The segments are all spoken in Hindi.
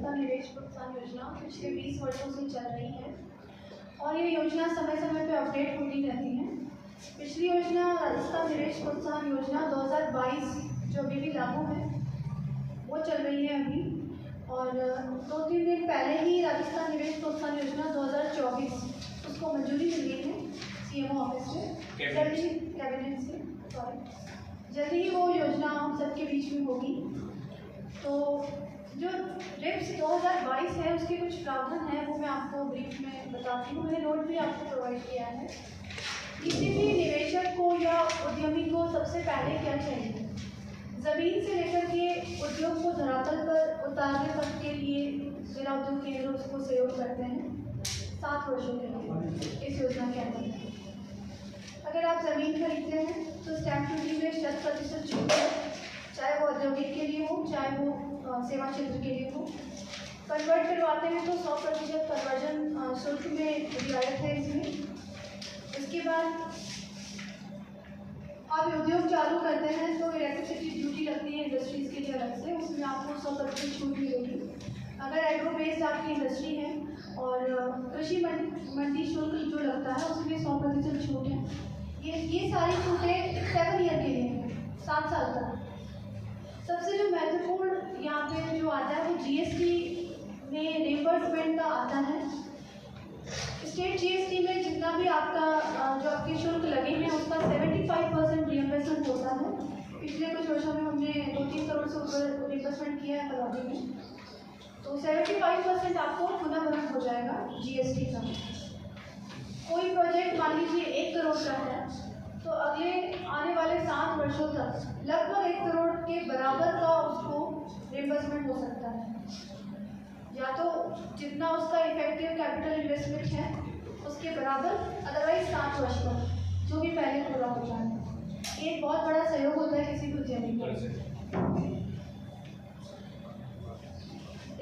राजस्थान निवेश प्रोत्साहन योजना पिछले 20 वर्षों से चल रही है और ये योजना समय समय पर अपडेट होती रहती है। पिछली योजना राजस्थान निवेश प्रोत्साहन योजना 2022 जो अभी भी लागू है वो चल रही है अभी, और 2-3 दिन पहले ही राजस्थान निवेश प्रोत्साहन योजना 2024 उसको मंजूरी मिल गई है CMO ऑफिस से, कैबिनेट से। जल्दी ही वो योजना हम सबके बीच में होगी। तो जो रिप्स 2022 है उसके कुछ प्रावधान है वो मैं आपको ब्रीफ में बताती हूँ। मैंने नोट भी आपको प्रोवाइड किया है। किसी भी निवेशक को या उद्यमी को सबसे पहले क्या चाहिए, ज़मीन से लेकर के उद्योग को धरातल पर उतारने तक के लिए जिला उद्योग केंद्र उसको सहयोग करते हैं 7 वर्षों के लिए इस योजना के अंदर। अगर आप ज़मीन खरीदते हैं तो स्टैम्प ड्यूटी में 100% छूट है, चाहे वो औद्योगिक के लिए हो चाहे वो सेवा क्षेत्र के लिए हो। कन्वर्ट करवाते हैं तो 100% कन्वर्जन शुल्क में रियायत है इसमें। इसके बाद आप उद्योग चालू करते हैं तो इलेक्ट्रिसिटी ड्यूटी लगती है इंडस्ट्रीज़ के लिए अलग से, उसमें आपको 100% छूट मिलेगी। अगर एग्रो बेस्ड आपकी इंडस्ट्री है और कृषि मंडी शुल्क जो लगता है उसमें 100% छूट है। ये सारी छूटें 7 ईयर के लिए हैं, 7 साल तक। सबसे जो महत्वपूर्ण यहाँ पे जो आता है वो GST में रिइंबर्समेंट का आता है। स्टेट GST में जितना भी आपका जो आपके शुल्क लगे हैं उसका 75% रिइंबर्समेंट होता है। पिछले कुछ वर्षों में हमने 2-3 करोड़ से ऊपर रिइंबर्समेंट किया है कलौदी में, तो 75% आपको पुनः भरण हो जाएगा GST का। कोई प्रोजेक्ट मान लीजिए 1 करोड़ का है तो अगले आने वाले 7 वर्षों तक लगभग 1 करोड़ के बराबर का उसको रिइंबर्समेंट हो सकता है, या तो जितना उसका इफेक्टिव कैपिटल इन्वेस्टमेंट है उसके बराबर, अदरवाइज 7 वर्ष तक जो भी पहले पूरा हो जाए। एक बहुत बड़ा सहयोग होता है किसी भी उद्यमी को।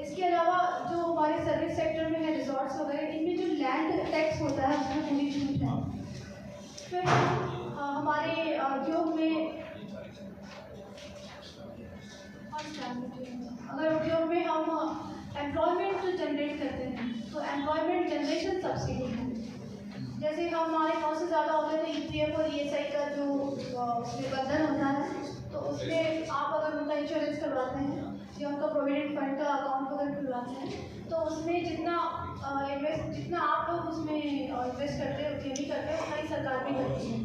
इसके अलावा जो हमारे सर्विस सेक्टर में है रिजॉर्ट्स वगैरह, इनमें जो लैंड टैक्स होता है उसमें पूरी छूट है। फिर हमारे उद्योग में अगर उद्योग में हम एम्प्लॉयमेंट जनरेट करते हैं तो एम्प्लॉयमेंट जनरेशन सब्सिडी है। जैसे हमारे गाँव से ज़्यादा होते हैं तो EPF और ESI का जो उसमें बंधन होता है, तो उसमें आप अगर उनका इंश्योरेंस करवाते हैं या उनका प्रोविडेंट फंड का अकाउंट अगर खुलवाते हैं तो उसमें जितना आप लोग उसमें इन्वेस्ट करते हैं, उद्यमी करते हैं, उतना ही सरकार भी करती है।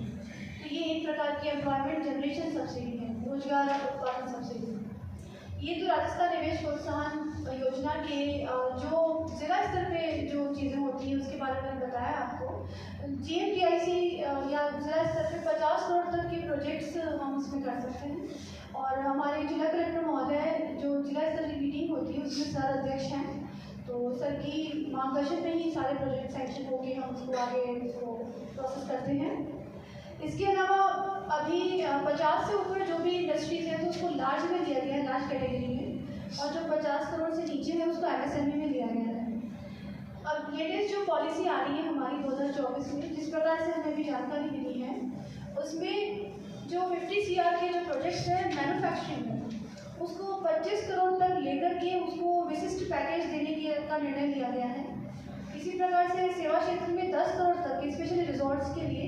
तो ये एक प्रकार की एम्प्लॉयमेंट जनरेशन सब्सिडी है, रोजगार उत्पादन सब्सिडी। ये तो राजस्थान निवेश प्रोत्साहन योजना के जो जिला स्तर पे जो चीज़ें होती हैं उसके बारे में बताया आपको। GMDIC या जिला स्तर पे 50 करोड़ तक के प्रोजेक्ट्स हम उसमें कर सकते हैं। और हमारे जिला कलेक्टर महोदय जो जिला स्तर की मीटिंग होती है उसमें सर अध्यक्ष हैं, तो सर की मार्गदर्शन में ही सारे प्रोजेक्ट सैंक्शन होके हम उसको आगे उसको प्रोसेस करते हैं। इसके अलावा अभी 50 से ऊपर जो भी इंडस्ट्रीज हैं तो उसको लार्ज में लिया गया है, लार्ज कैटेगरी में, और जो 50 करोड़ से नीचे है उसको MSME में लिया गया है। अब लेटेस्ट जो पॉलिसी आ रही है हमारी 2024 में, जिस प्रकार से हमें भी जानकारी मिली है, उसमें जो 50 CR के जो प्रोजेक्ट्स हैं मैन्युफैक्चरिंग में, उसको 25 करोड़ तक लेकर के उसको विशिष्ट पैकेज देने का निर्णय लिया गया है। इसी प्रकार से सेवा क्षेत्र में 10 करोड़ तक, स्पेशली रिजॉर्ट्स के लिए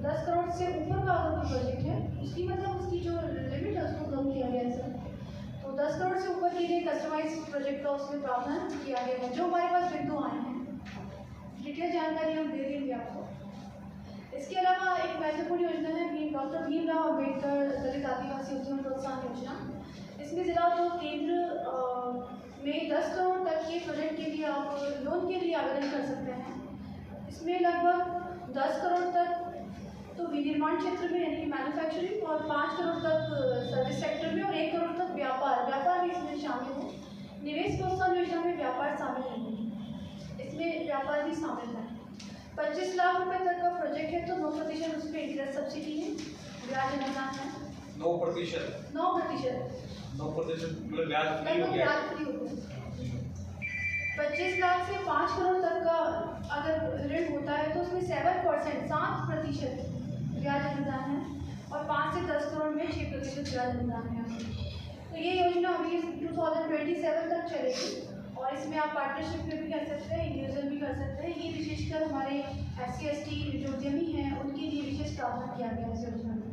10 करोड़ से ऊपर का अगर कोई प्रोजेक्ट है उसकी उसकी जो लिमिट है उसको कम किया गया है सर। तो 10 करोड़ से ऊपर के लिए कस्टमाइज प्रोजेक्ट का उसमें प्रावधान किया गया है। जो हमारे पास बिंदु आए हैं डिटेल जानकारी हम दे देंगे आपको। इसके अलावा एक महत्वपूर्ण योजना है डॉक्टर भीमराव अम्बेडकर दलित आदिवासी उद्यम प्रोत्साहन योजना। इसमें जिला उद्योग केंद्र में 10 करोड़ तक के प्रोजेक्ट के लिए आप लोन के लिए आवेदन कर सकते हैं। इसमें लगभग 10 करोड़ तक तो विनिर्माण क्षेत्र में यानी कि मैन्युफैक्चरिंग, और 5 करोड़ तक सर्विस सेक्टर में, और 1 करोड़ तक व्यापार भी इसमें शामिल है। निवेश प्रोत्साहन योजना में व्यापार शामिल नहीं है, इसमें व्यापार भी शामिल है। 25 लाख रुपए तक का प्रोजेक्ट है तो 9% उस पर इंटरेस्ट सब्सिडी है, ब्याज अनुदान है 9%। 9% मतलब ब्याज फ्री हो गया। 25 लाख से 5 करोड़ तक का अगर ऋण होता है तो उसमें 7% ब्याज अनुदान है, और 5 से 10 करोड़ में 6% ब्याज अनुदान है। तो ये योजना अभी 2027 तक चलेगी और और इसमें आप पार्टनरशिप में भी कर सकते हैं, इंडिविजुअल भी कर सकते हैं। ये विशेषकर हमारे SC/ST जो उद्यमी हैं उनके लिए विशेष प्रावधान किया गया है इस योजना में।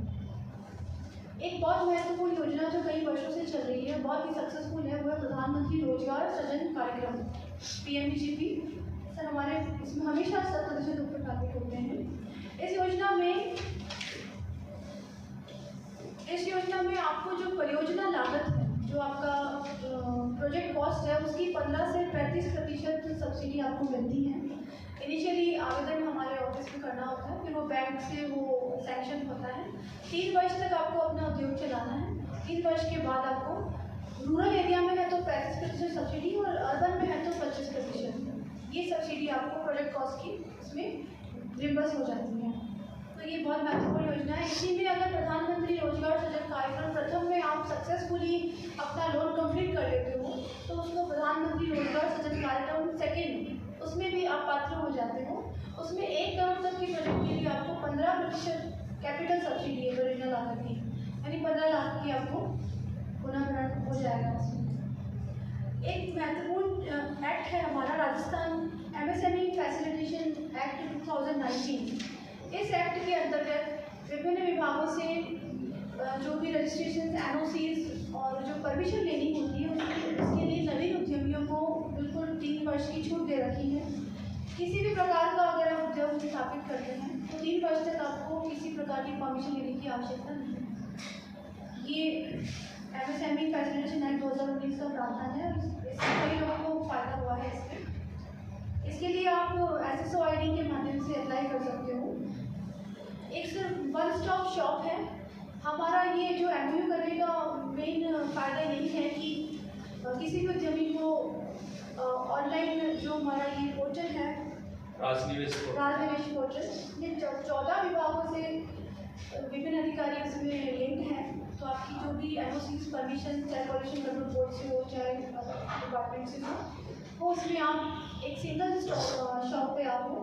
एक बहुत महत्वपूर्ण योजना जो कई वर्षों से चल रही है, बहुत ही सक्सेसफुल है, वो है प्रधानमंत्री रोजगार सृजन कार्यक्रम PMGP। सर हमारे इसमें हमेशा 7% ऊपर टारगेट होते हैं। इस योजना में आपको जो परियोजना लागत है, जो आपका प्रोजेक्ट कॉस्ट है, उसकी 15 से 35% सब्सिडी आपको मिलती है। इनिशियली आवेदन हमारे ऑफिस में करना होता है, फिर वो बैंक से वो सैंक्शन होता है। 3 वर्ष तक आपको अपना उद्योग चलाना है। 3 वर्ष के बाद आपको रूरल एरिया में है तो 35% सब्सिडी और अर्बन में है तो 25% ये सब्सिडी आपको प्रोजेक्ट कॉस्ट की इसमें रिम्बर्स हो जाती है। तो ये बहुत महत्वपूर्ण योजना है। इसी में अगर प्रधानमंत्री रोजगार सृजन कार्यक्रम प्रथम में आप सक्सेसफुली अपना लोन कंप्लीट कर लेते हो तो उसको प्रधानमंत्री रोजगार सृजन कार्यक्रम सेकेंड उसमें भी आप पात्र हो जाते हो। उसमें 1 करोड़ तक की प्रोजेक्ट के लिए आपको 15% कैपिटल सब्सिडी है परियोजना लागत की, यानी 15 लाख की आपको पुनर्भरण हो जाएगा। एक महत्वपूर्ण एक्ट है हमारा राजस्थान MSME फैसिलिटेशन एक्ट 2019। इस एक्ट के अंतर्गत विभिन्न विभागों से जो भी रजिस्ट्रेशन NOCs और जो परमिशन लेनी होती है उसके लिए नवीन उद्यमियों को बिल्कुल 3 वर्ष की छूट दे रखी है। किसी भी प्रकार का अगर आप उद्योग स्थापित करते हैं तो 3 वर्ष तक आपको किसी प्रकार की परमिशन लेने की आवश्यकता नहीं है। ये MSME फैसिलिटेशन एक्ट 2019 का प्रावधान है। इससे कई लोगों को फायदा हुआ है। इसके लिए आप SSO ID के माध्यम से अप्लाई कर सकते हो। एक सिर्फ 1 स्टॉप शॉप है हमारा। ये जो MOU करने का मेन फ़ायदा यही है कि किसी भी उद्यमी को ऑनलाइन जो हमारा ये पोर्टल है राजनिवेश पोर्टल, ये 14 विभागों से विभिन्न अधिकारी इसमें लिंक हैं। तो आपकी जो भी NOCs परमिशन चाहे पॉल्यूशन कंट्रोल बोर्ड से हो चाहे डिपार्टमेंट से हो, वो उसमें आप एक सिंगल शॉप पे आपको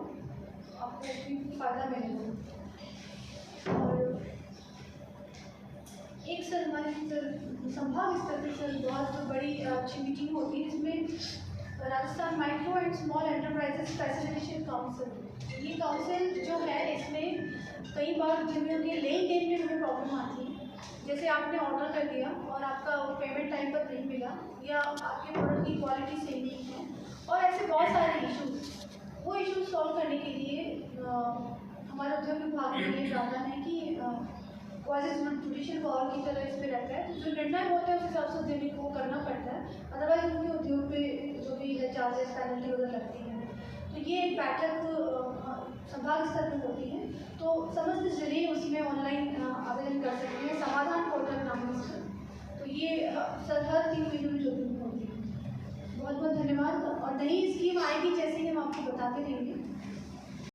फ़ायदा मिलेगा। और एक सर हमारे संभाग स्तर पर सर बहुत बड़ी अच्छी मीटिंग होती है जिसमें Rajasthan micro and small enterprises facilitation council, ये काउंसिल जो है इसमें कई बार उद्यमियों के लेन देन में हमें प्रॉब्लम आती है। जैसे आपने ऑर्डर कर दिया और आपका पेमेंट टाइम पर नहीं मिला या आपके प्रोडक्ट की क्वालिटी सही नहीं है और ऐसे बहुत सारे इश्यूज, वो इश्यूज सॉल्व करने के लिए हमारा उद्योग विभाग में ये प्रावधान है कि जुडिशियल पावर की तरह इसमें रहता है। जो निर्णय होता है उस हिसाब से उद्यमी को करना पड़ता है, अदरवाइज उनके उद्योग पे जो भी है चार्जेस पेनल्टी वगैरह लगती है। तो ये एक बैठक संभाग स्तर पर होती है, तो समस्त जिले उसमें ऑनलाइन आवेदन कर सकते हैं। समाधान पोर्टल नाम है इसका। तो ये हर 3 महीने में जो होती है। बहुत बहुत धन्यवाद। और नई स्कीम आएगी जैसे ही हम आपको बताते रहेंगे।